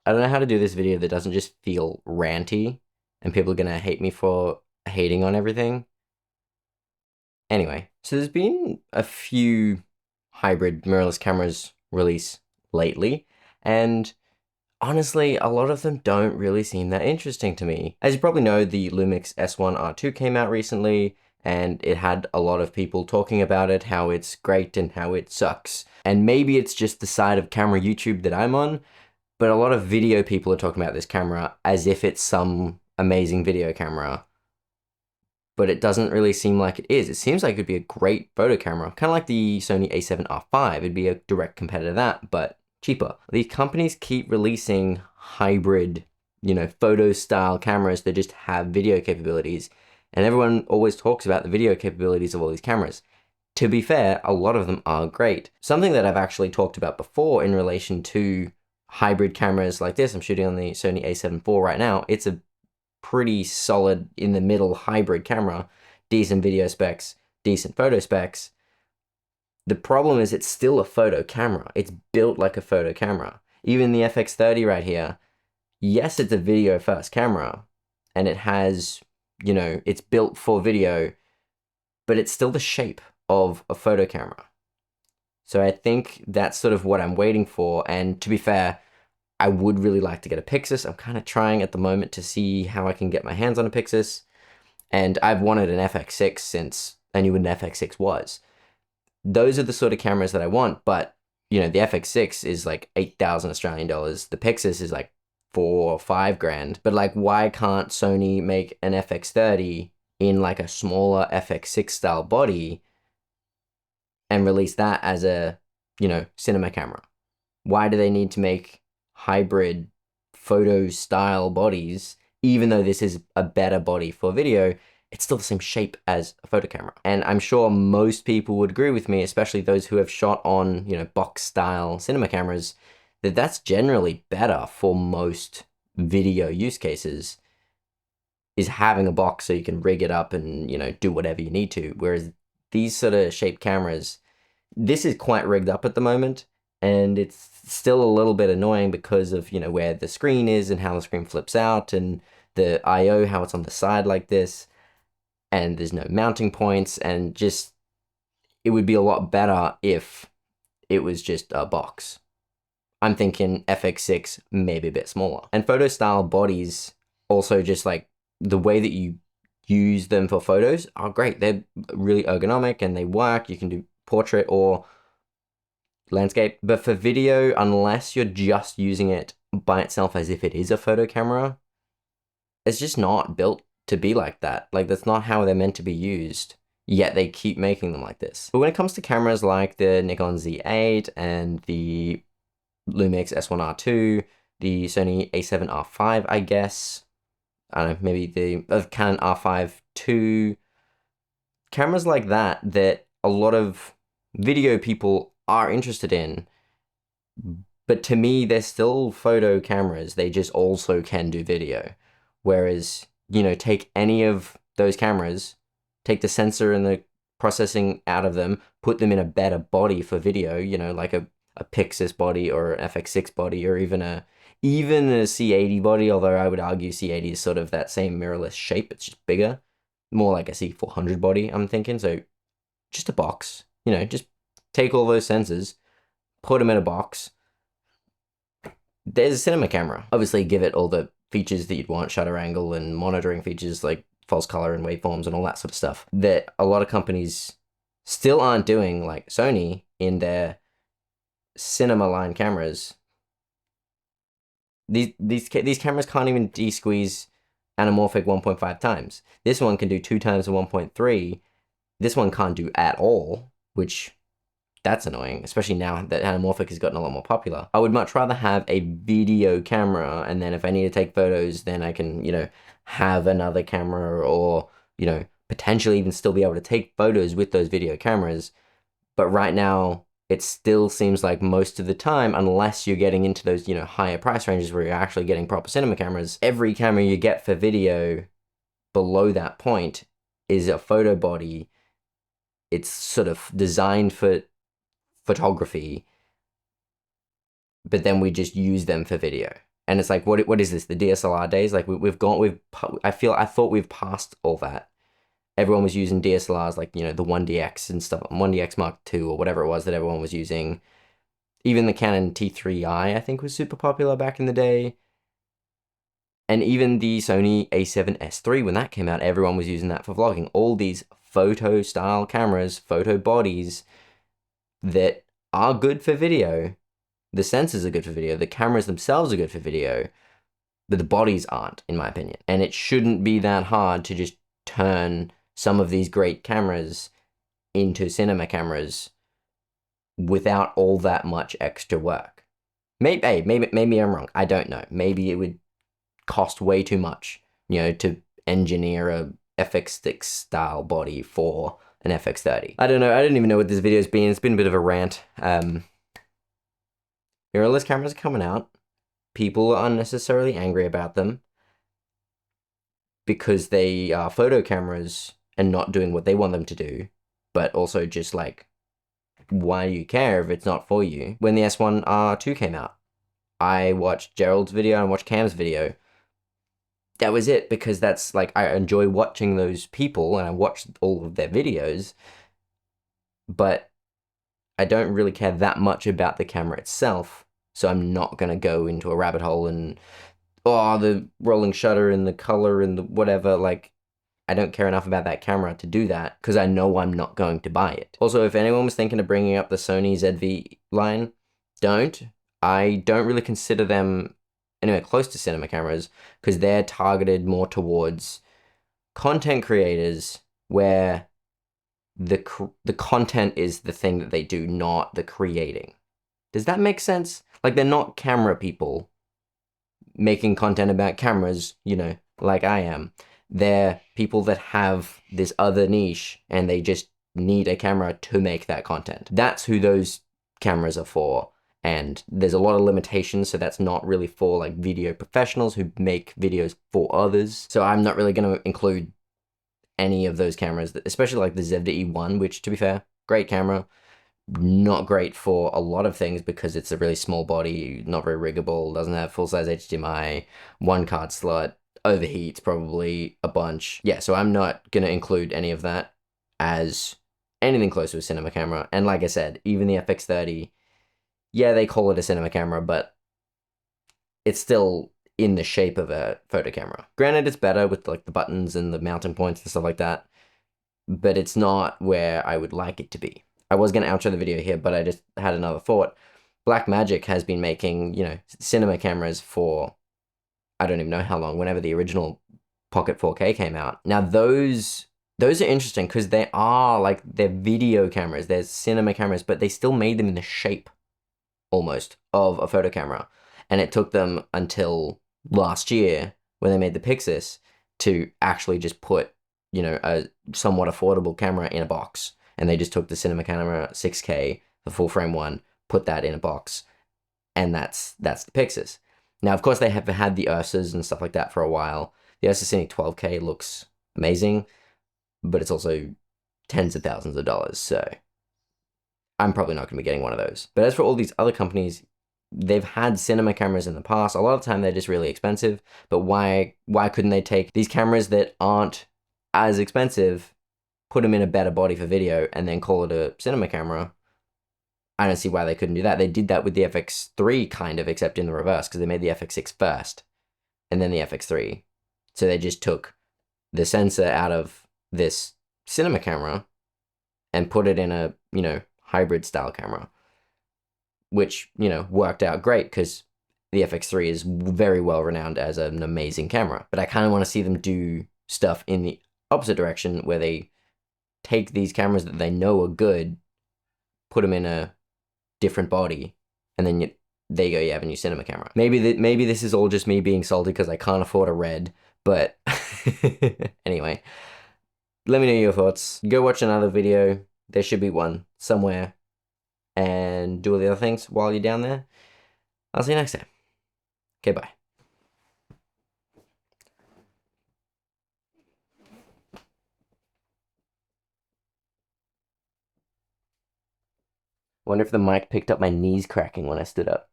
I don't know how to do this video that doesn't just feel ranty and people are gonna hate me for hating on everything. Anyway, so there's been a few hybrid mirrorless cameras released lately, and honestly, a lot of them don't really seem that interesting to me. As you probably know, the Lumix S1R2 came out recently, and it had a lot of people talking about it, how it's great and how it sucks. And maybe it's just the side of camera YouTube that I'm on, but a lot of video people are talking about this camera as if it's some amazing video camera. But it doesn't really seem like it is. It seems like it would be a great photo camera, kind of like the Sony a7R5. It'd be a direct competitor to that, but cheaper. These companies keep releasing hybrid, photo style cameras that just have video capabilities, and everyone always talks about the video capabilities of all these cameras. To be fair, a lot of them are great. Something that I've actually talked about before in relation to hybrid cameras like this, I'm shooting on the Sony a7 IV right now. It's a pretty solid in the middle hybrid camera, decent video specs, decent photo specs. The problem is it's still a photo camera. It's built like a photo camera. Even the FX30 right here, yes, it's a video first camera and it has, it's built for video, but it's still the shape of a photo camera. So I think that's sort of what I'm waiting for. And to be fair, I would really like to get a Pixis. I'm kind of trying at the moment to see how I can get my hands on a Pixis. And I've wanted an FX6 since I knew what an FX6 was. Those are the sort of cameras that I want, but the FX6 is like 8,000 Australian dollars. The Pixis is like 4 or 5 grand. But like, why can't Sony make an FX30 in like a smaller FX6 style body and release that as a, cinema camera? Why do they need to make hybrid photo style bodies? Even though this is a better body for video, it's still the same shape as a photo camera. And I'm sure most people would agree with me, especially those who have shot on, box style cinema cameras, that that's generally better for most video use cases, is having a box so you can rig it up and, do whatever you need to. Whereas these sort of shaped cameras, this is quite rigged up at the moment, and it's still a little bit annoying because of, where the screen is and how the screen flips out, and the I/O, how it's on the side like this, and there's no mounting points, and just, it would be a lot better if it was just a box. I'm thinking FX6, maybe a bit smaller. And photo style bodies, also just like the way that you use them for photos are great. They're really ergonomic and they work. You can do portrait or landscape. But for video, unless you're just using it by itself as if it is a photo camera, it's just not built to be like that. Like, that's not how they're meant to be used, yet they keep making them like this. But when it comes to cameras like the Nikon Z8 and the Lumix S1R2, the Sony a7R5, I guess, I don't know, maybe the Canon R5 II, cameras like that a lot of video people are interested in, but to me, they're still photo cameras. They just also can do video. Whereas, take any of those cameras, take the sensor and the processing out of them, put them in a better body for video, like a Pixis body or an FX6 body, or even a C80 body, although I would argue C80 is sort of that same mirrorless shape. It's just bigger, more like a C400 body, I'm thinking. So just a box, just take all those sensors, put them in a box. There's a cinema camera. Obviously, give it all the features that you'd want, shutter angle and monitoring features like false color and waveforms and all that sort of stuff that a lot of companies still aren't doing, like Sony in their cinema line cameras. These cameras can't even de-squeeze anamorphic 1.5 times. This one can do 2 times and 1.3. This one can't do at all, which, that's annoying, especially now that anamorphic has gotten a lot more popular. I would much rather have a video camera, and then if I need to take photos, then I can, have another camera, or, potentially even still be able to take photos with those video cameras. But right now, it still seems like most of the time, unless you're getting into those, higher price ranges where you're actually getting proper cinema cameras, every camera you get for video below that point is a photo body. It's sort of designed for photography, but then we just use them for video. And it's like, what is this? The DSLR days? Like I thought we've passed all that. Everyone was using DSLRs, like, you know, the 1DX and stuff, 1DX Mark II or whatever it was that everyone was using. Even the Canon T3i, I think, was super popular back in the day. And even the Sony A7S III, when that came out, everyone was using that for vlogging. All these photo style cameras, photo bodies that are good for video. The sensors are good for video. The cameras themselves are good for video. But the bodies aren't, in my opinion. And it shouldn't be that hard to just turn some of these great cameras into cinema cameras without all that much extra work. Maybe I'm wrong. I don't know. Maybe it would cost way too much, you know, to engineer a FX6 style body for an FX30. I don't know. I don't even know what this video's been. It's been a bit of a rant. Mirrorless cameras are coming out. People are unnecessarily angry about them because they are photo cameras and not doing what they want them to do, but also just like, why do you care if it's not for you? When the S1R2 came out, I watched Gerald's video and watched Cam's video. That was it, because that's like, I enjoy watching those people and I watched all of their videos, but I don't really care that much about the camera itself, so I'm not gonna go into a rabbit hole and, oh, the rolling shutter and the color and the whatever, like, I don't care enough about that camera to do that, because I know I'm not going to buy it. Also, if anyone was thinking of bringing up the Sony ZV line, don't. I don't really consider them anywhere close to cinema cameras, because they're targeted more towards content creators, where the content is the thing that they do, not the creating. Does that make sense? Like, they're not camera people making content about cameras, you know, like I am. They're people that have this other niche and they just need a camera to make that content. That's who those cameras are for. And there's a lot of limitations, so that's not really for like video professionals who make videos for others. So I'm not really going to include any of those cameras, especially like the ZV-E1, which, to be fair, great camera. Not great for a lot of things because it's a really small body, not very riggable, doesn't have full-size HDMI, one card slot, overheats probably a bunch. Yeah, so I'm not going to include any of that as anything close to a cinema camera. And like I said, even the FX30, yeah, they call it a cinema camera, but it's still in the shape of a photo camera. Granted, it's better with like the buttons and the mounting points and stuff like that, but it's not where I would like it to be. I was going to outro the video here, but I just had another thought. Blackmagic has been making, you know, cinema cameras for, I don't even know how long, whenever the original Pocket 4K came out. Now, those are interesting because they are like, they're video cameras, they're cinema cameras, but they still made them in the shape, almost, of a photo camera. And it took them until last year, when they made the Pixis, to actually just put, you know, a somewhat affordable camera in a box. And they just took the cinema camera 6K, the full frame one, put that in a box, and that's the Pixis. Now, of course, they have had the Ursas and stuff like that for a while. The Ursa Cine 12K looks amazing, but it's also tens of thousands of dollars, so I'm probably not going to be getting one of those. But as for all these other companies, they've had cinema cameras in the past. A lot of the time, they're just really expensive, but why couldn't they take these cameras that aren't as expensive, put them in a better body for video, and then call it a cinema camera? I don't see why they couldn't do that. They did that with the FX3, kind of, except in the reverse, because they made the FX6 first, and then the FX3. So they just took the sensor out of this cinema camera and put it in a, you know, hybrid style camera, which, you know, worked out great because the FX3 is very well renowned as an amazing camera. But I kind of want to see them do stuff in the opposite direction, where they take these cameras that they know are good, put them in a different body, and then there you go, you have a new cinema camera. Maybe this is all just me being salty because I can't afford a Red, but anyway, let me know your thoughts. Go watch another video. There should be one somewhere, and do all the other things while you're down there. I'll see you next time. Okay, bye. Wonder if the mic picked up my knees cracking when I stood up.